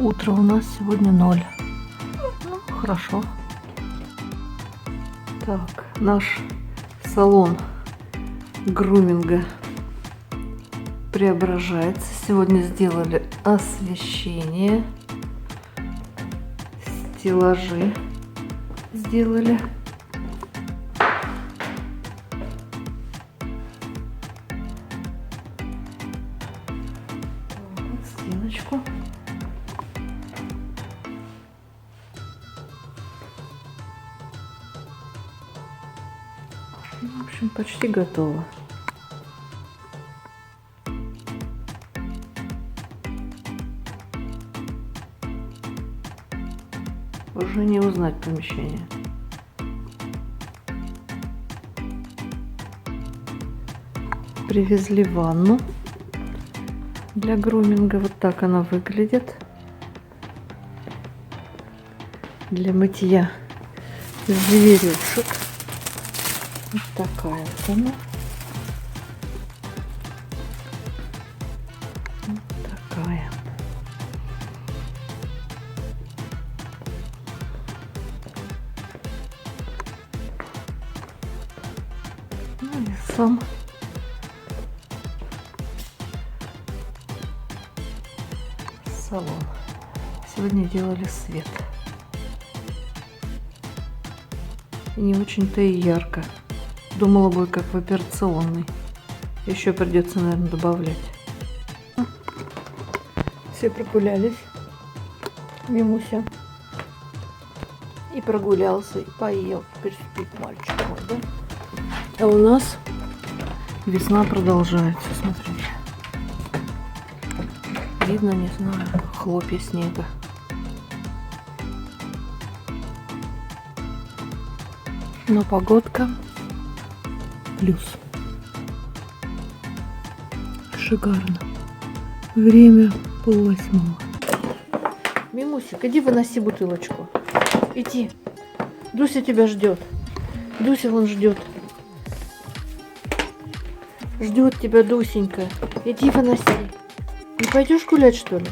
Утро у нас сегодня 0. Ну, хорошо. Так, наш салон груминга преображается. Сегодня сделали освещение, стеллажи сделали. Стеночку. В общем, почти готово. Уже не узнать помещение. Привезли ванну для груминга. Вот так она выглядит. Для мытья зверюшек. Вот такая вот она. Вот такая. Ну и сам салон. Сегодня делали свет. И не очень-то и ярко. Думала, будет как в операционной. Еще придется, наверное, добавлять. Все прогулялись. Мимуся. И прогулялся, и поел. Теперь спит мальчик мой, да? А у нас весна продолжается, смотрите. Видно, не знаю, хлопья снега. Но погодка плюс. Шикарно. Время 7:30. Мимусик, иди выноси бутылочку. Иди. Дуся тебя ждет. Дуся вон ждет. Ждет тебя Дусенька. Иди выноси. Не пойдешь гулять, что ли?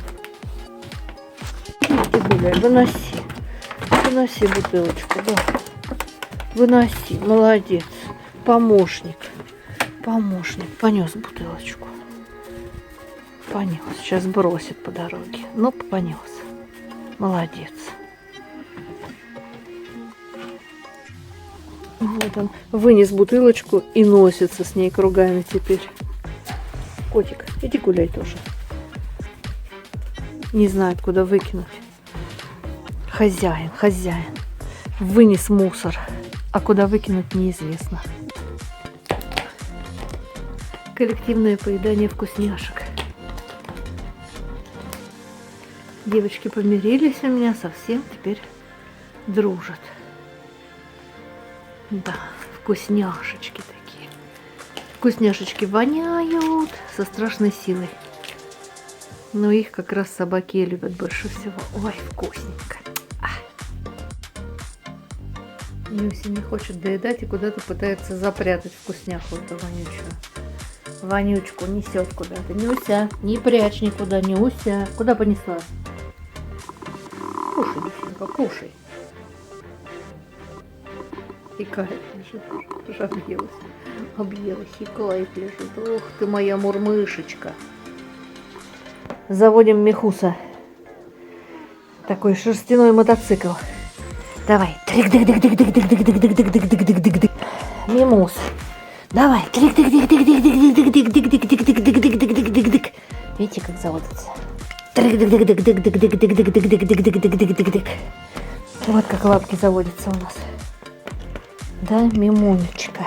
Иди гуляй, выноси. Выноси бутылочку, да. Выноси, молодец. Помощник. Помощник. Понес бутылочку. Понес. Сейчас бросит по дороге. Но понес. Молодец. Вот он вынес бутылочку и носится с ней кругами теперь. Котик, иди гуляй тоже. Не знает, куда выкинуть. Хозяин. Вынес мусор. А куда выкинуть, неизвестно. Коллективное поедание вкусняшек. Девочки помирились у меня совсем, теперь дружат. Да, вкусняшечки такие. Вкусняшечки воняют со страшной силой. Но их как раз собаки любят больше всего. Ой, вкусненько. Нюся не хочет доедать и куда-то пытается запрятать вкусняху эту вонючую. Вонючку несет куда-то. Нюся, не прячь никуда, Нюся. Куда понесла? Кушай, Нюсенька, кушай. Икает лежит, уже объелась. Объелась, икает лежит. Ох ты моя мурмышечка. Заводим Михуса. Такой шерстяной мотоцикл. Давай. Трик-дик-дик-дик-дик-дик-дик-дик-дик-дик-дик-дик-дик-дик. Мимус. Давай. Трик-дик-дик-дик-дик-дик-дик-дик-дик-дик-дик-дик-дик-дик. Видите, как заводится? Трик-дик-дик-дик-дик-дик-дик-дик-дик-дик-дик-дик-дик-дик. Вот как лапки заводятся у нас. Да, Мимунечка.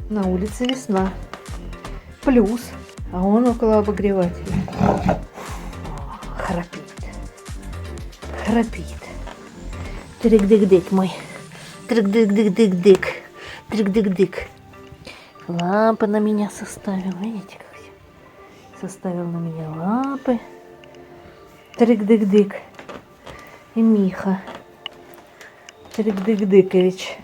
На улице весна. Плюс. А он около обогревателя. Храпит. Храпит. Трик-дик-дик мой. Трик-дик-дик-дик-дик. Трик-дик-дик. Лапы на меня составил. Видите, как все? Составил на меня лапы. Трик-дик-дик. И Миха. Трик-дик-дикович.